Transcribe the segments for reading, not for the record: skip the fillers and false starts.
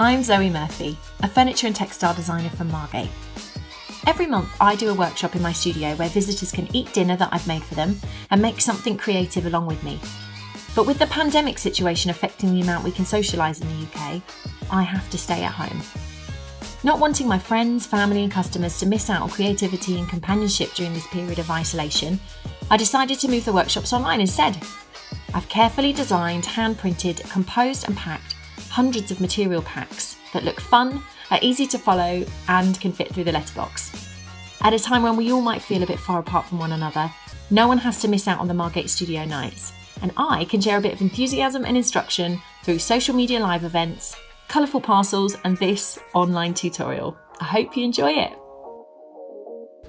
I'm Zoe Murphy, a furniture and textile designer from Margate. Every month I do a workshop in my studio where visitors can eat dinner that I've made for them and make something creative along with me. But with the pandemic situation affecting the amount we can socialise in the UK, I have to stay at home. Not wanting my friends, family and customers to miss out on creativity and companionship during this period of isolation, I decided to move the workshops online instead. I've carefully designed, hand-printed, composed and packed hundreds of material packs that look fun, are easy to follow and can fit through the letterbox. At a time when we all might feel a bit far apart from one another, no one has to miss out on the Margate Studio nights, and I can share a bit of enthusiasm and instruction through social media live events, colourful parcels and this online tutorial. I hope you enjoy it.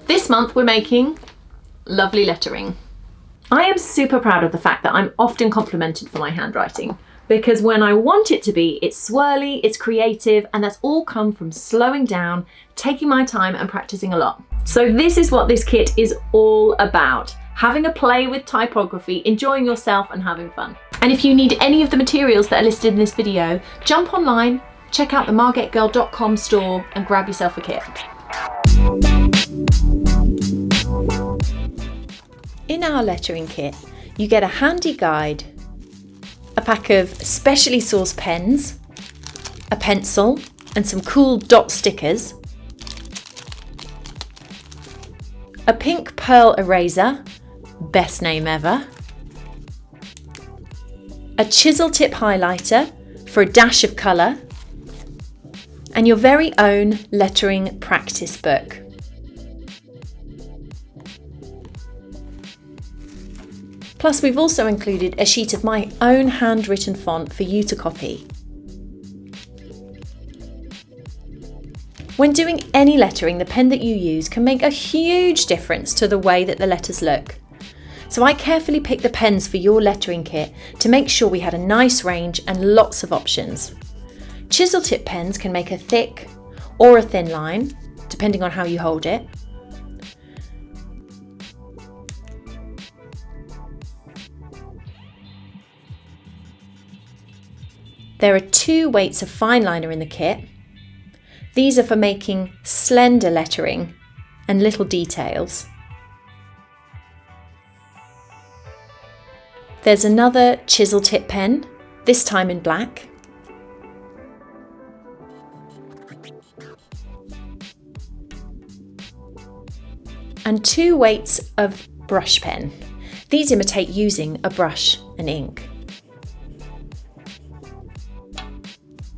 This month we're making lovely lettering. I am super proud of the fact that I'm often complimented for my handwriting, because when I want it to be, it's swirly, it's creative, and that's all come from slowing down, taking my time and practicing a lot. So this is what this kit is all about. Having a play with typography, enjoying yourself and having fun. And if you need any of the materials that are listed in this video, jump online, check out the margategirl.com store and grab yourself a kit. In our lettering kit, you get a handy guide, a pack of specially sourced pens, a pencil and some cool dot stickers, a pink pearl eraser, best name ever, a chisel tip highlighter for a dash of colour, and your very own lettering practice book. Plus, we've also included a sheet of my own handwritten font for you to copy. When doing any lettering, the pen that you use can make a huge difference to the way that the letters look. So I carefully picked the pens for your lettering kit to make sure we had a nice range and lots of options. Chisel tip pens can make a thick or a thin line, depending on how you hold it. There are 2 weights of fine liner in the kit. These are for making slender lettering and little details. There's another chisel tip pen, this time in black. And 2 weights of brush pen. These imitate using a brush and ink.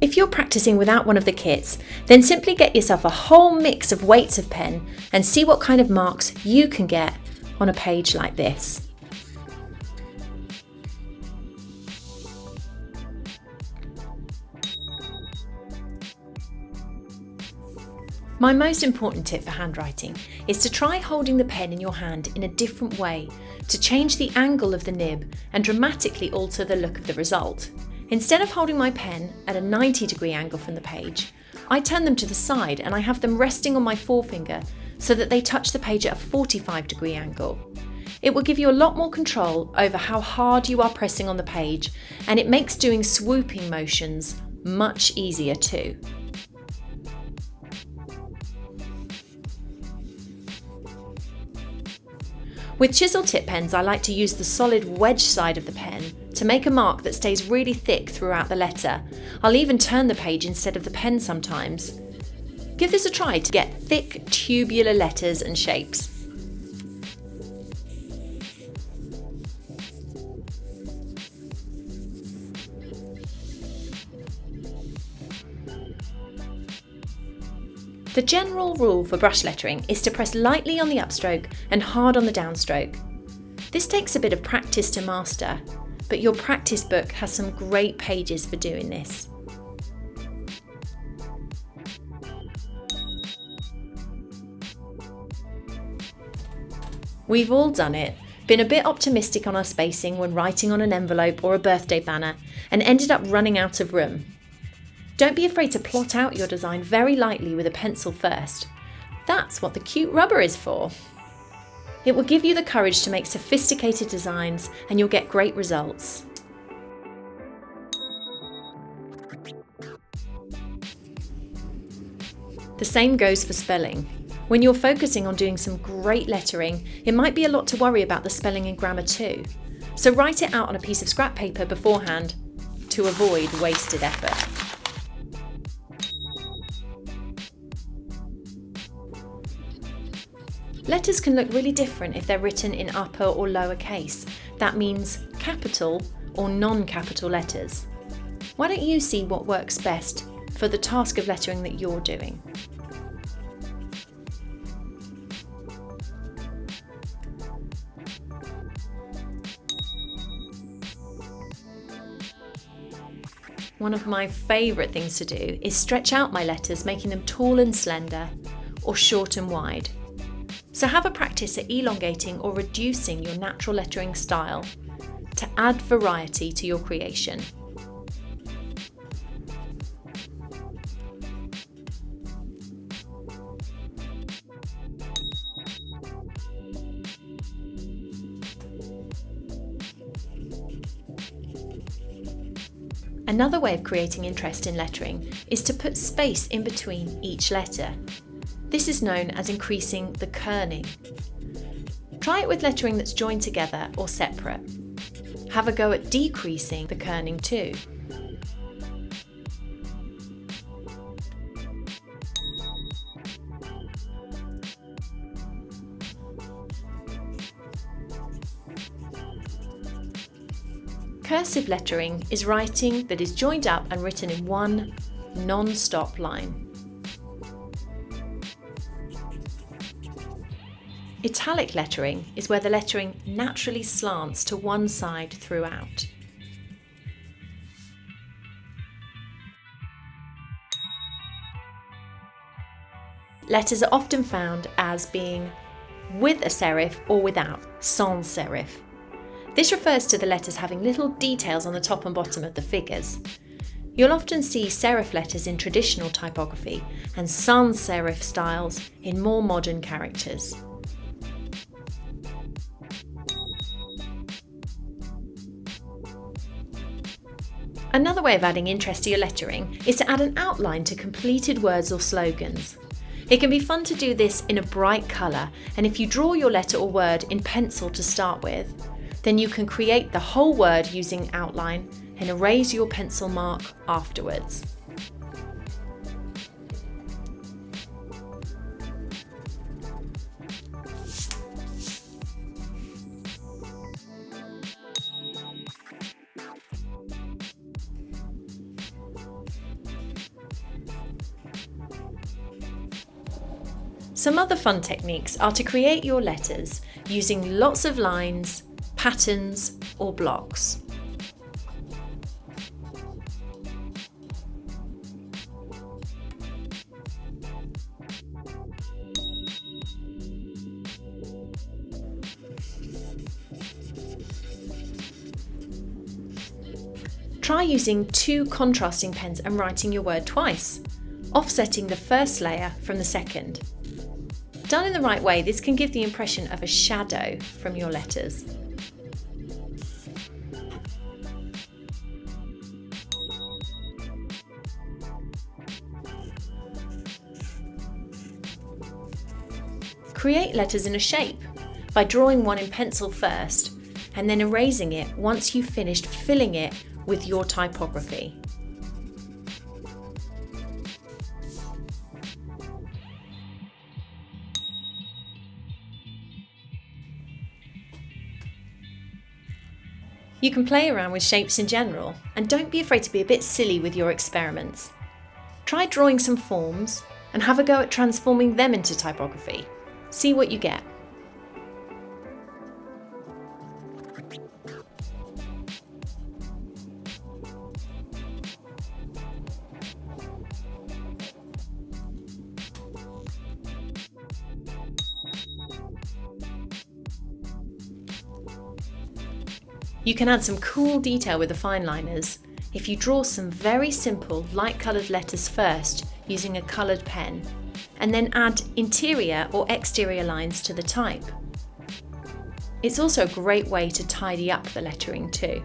If you're practicing without one of the kits, then simply get yourself a whole mix of weights of pen and see what kind of marks you can get on a page like this. My most important tip for handwriting is to try holding the pen in your hand in a different way to change the angle of the nib and dramatically alter the look of the result. Instead of holding my pen at a 90-degree angle from the page, I turn them to the side and I have them resting on my forefinger so that they touch the page at a 45-degree angle. It will give you a lot more control over how hard you are pressing on the page, and it makes doing swooping motions much easier too. With chisel tip pens, I like to use the solid wedge side of the pen to make a mark that stays really thick throughout the letter. I'll even turn the page instead of the pen sometimes. Give this a try to get thick, tubular letters and shapes. The general rule for brush lettering is to press lightly on the upstroke and hard on the downstroke. This takes a bit of practice to master, but your practice book has some great pages for doing this. We've all done it, been a bit optimistic on our spacing when writing on an envelope or a birthday banner, and ended up running out of room. Don't be afraid to plot out your design very lightly with a pencil first. That's what the cute rubber is for. It will give you the courage to make sophisticated designs and you'll get great results. The same goes for spelling. When you're focusing on doing some great lettering, it might be a lot to worry about the spelling and grammar too. So write it out on a piece of scrap paper beforehand to avoid wasted effort. Letters can look really different if they're written in upper or lower case. That means capital or non-capital letters. Why don't you see what works best for the task of lettering that you're doing? One of my favourite things to do is stretch out my letters, making them tall and slender or short and wide. So have a practice at elongating or reducing your natural lettering style to add variety to your creation. Another way of creating interest in lettering is to put space in between each letter. This is known as increasing the kerning. Try it with lettering that's joined together or separate. Have a go at decreasing the kerning too. Cursive lettering is writing that is joined up and written in one non-stop line. Italic lettering is where the lettering naturally slants to one side throughout. Letters are often found as being with a serif or without, sans serif. This refers to the letters having little details on the top and bottom of the figures. You'll often see serif letters in traditional typography and sans serif styles in more modern characters. Another way of adding interest to your lettering is to add an outline to completed words or slogans. It can be fun to do this in a bright colour, and if you draw your letter or word in pencil to start with, then you can create the whole word using outline and erase your pencil mark afterwards. Some other fun techniques are to create your letters using lots of lines, patterns, or blocks. Try using two contrasting pens and writing your word twice, offsetting the first layer from the second. Done in the right way, this can give the impression of a shadow from your letters. Create letters in a shape by drawing one in pencil first and then erasing it once you've finished filling it with your typography. You can play around with shapes in general, and don't be afraid to be a bit silly with your experiments. Try drawing some forms and have a go at transforming them into typography. See what you get. You can add some cool detail with the fine liners if you draw some very simple light coloured letters first using a coloured pen, and then add interior or exterior lines to the type. It's also a great way to tidy up the lettering too.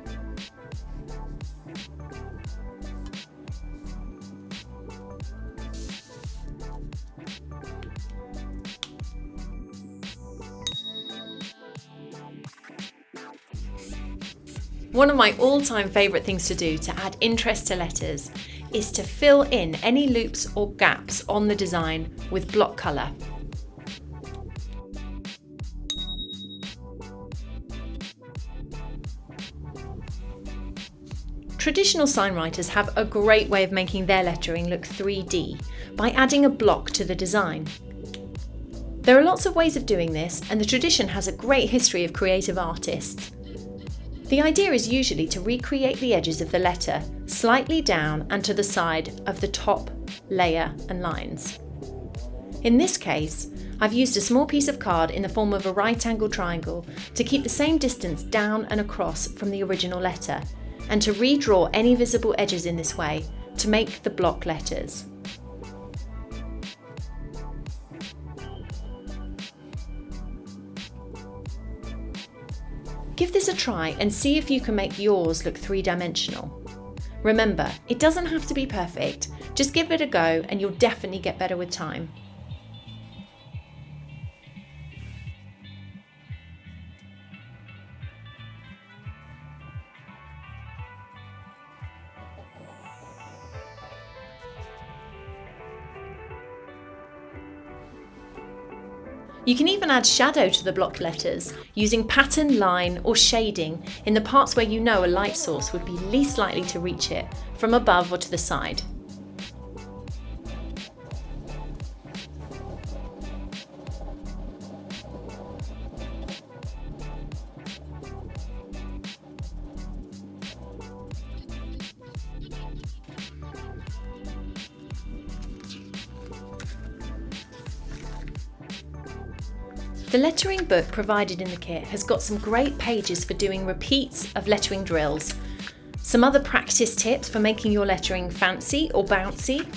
One of my all-time favourite things to do to add interest to letters is to fill in any loops or gaps on the design with block colour. Traditional signwriters have a great way of making their lettering look 3D by adding a block to the design. There are lots of ways of doing this, and the tradition has a great history of creative artists. The idea is usually to recreate the edges of the letter slightly down and to the side of the top layer and lines. In this case, I've used a small piece of card in the form of a right angle triangle to keep the same distance down and across from the original letter, and to redraw any visible edges in this way to make the block letters. Give this a try and see if you can make yours look three-dimensional. Remember, it doesn't have to be perfect, just give it a go and you'll definitely get better with time. You can even add shadow to the block letters using pattern, line or shading in the parts where you know a light source would be least likely to reach it, from above or to the side. The lettering book provided in the kit has got some great pages for doing repeats of lettering drills, some other practice tips for making your lettering fancy or bouncy,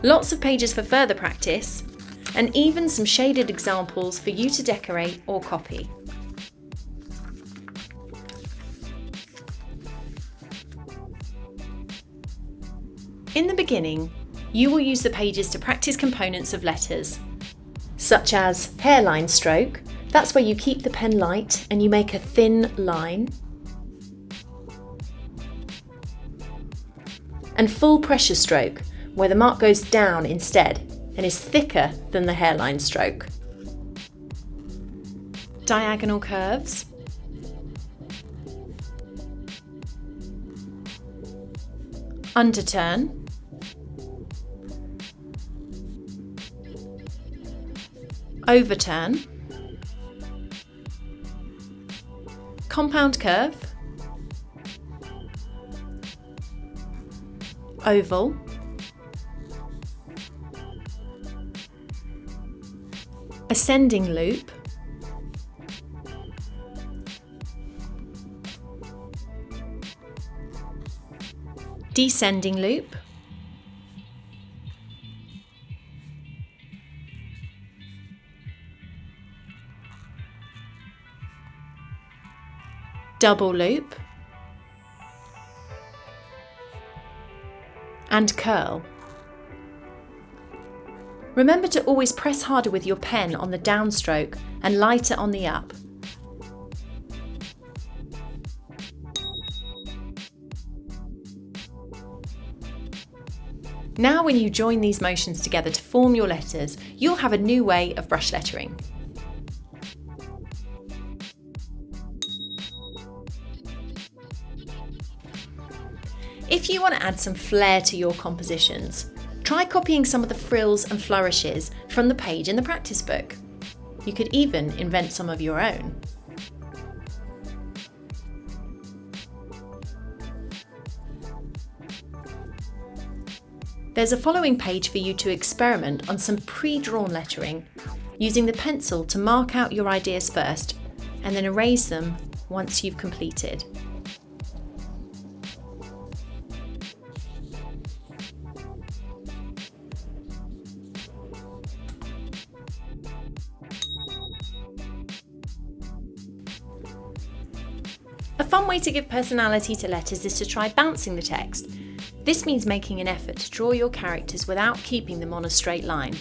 lots of pages for further practice, and even some shaded examples for you to decorate or copy. In the beginning, you will use the pages to practice components of letters, such as hairline stroke, that's where you keep the pen light and you make a thin line, and full pressure stroke, where the mark goes down instead and is thicker than the hairline stroke. Diagonal curves, underturn, overturn, compound curve, oval, ascending loop, descending loop, double loop, and curl. Remember to always press harder with your pen on the downstroke and lighter on the up. Now when you join these motions together to form your letters, you'll have a new way of brush lettering. If you want to add some flair to your compositions, try copying some of the frills and flourishes from the page in the practice book. You could even invent some of your own. There's a following page for you to experiment on some pre-drawn lettering, using the pencil to mark out your ideas first and then erase them once you've completed. A fun way to give personality to letters is to try bouncing the text. This means making an effort to draw your characters without keeping them on a straight line.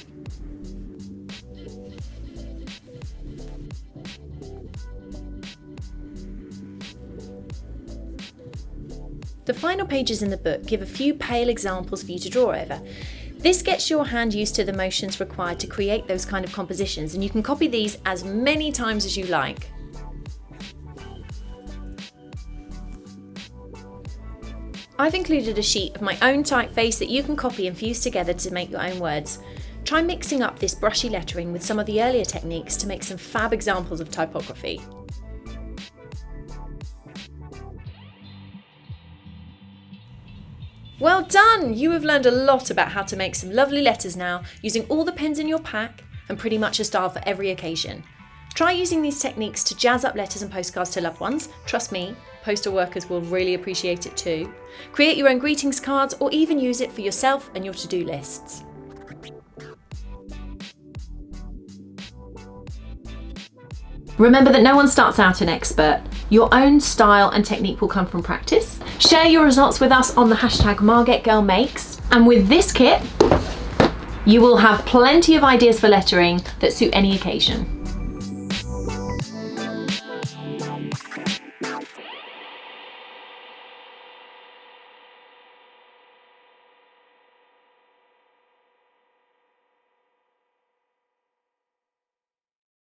The final pages in the book give a few pale examples for you to draw over. This gets your hand used to the motions required to create those kind of compositions, and you can copy these as many times as you like. I've included a sheet of my own typeface that you can copy and fuse together to make your own words. Try mixing up this brushy lettering with some of the earlier techniques to make some fab examples of typography. Well done! You have learned a lot about how to make some lovely letters now, using all the pens in your pack and pretty much a style for every occasion. Try using these techniques to jazz up letters and postcards to loved ones. Trust me, postal workers will really appreciate it too. Create your own greetings cards or even use it for yourself and your to-do lists. Remember that no one starts out an expert. Your own style and technique will come from practice. Share your results with us on the hashtag Margate Girl Makes. And with this kit, you will have plenty of ideas for lettering that suit any occasion.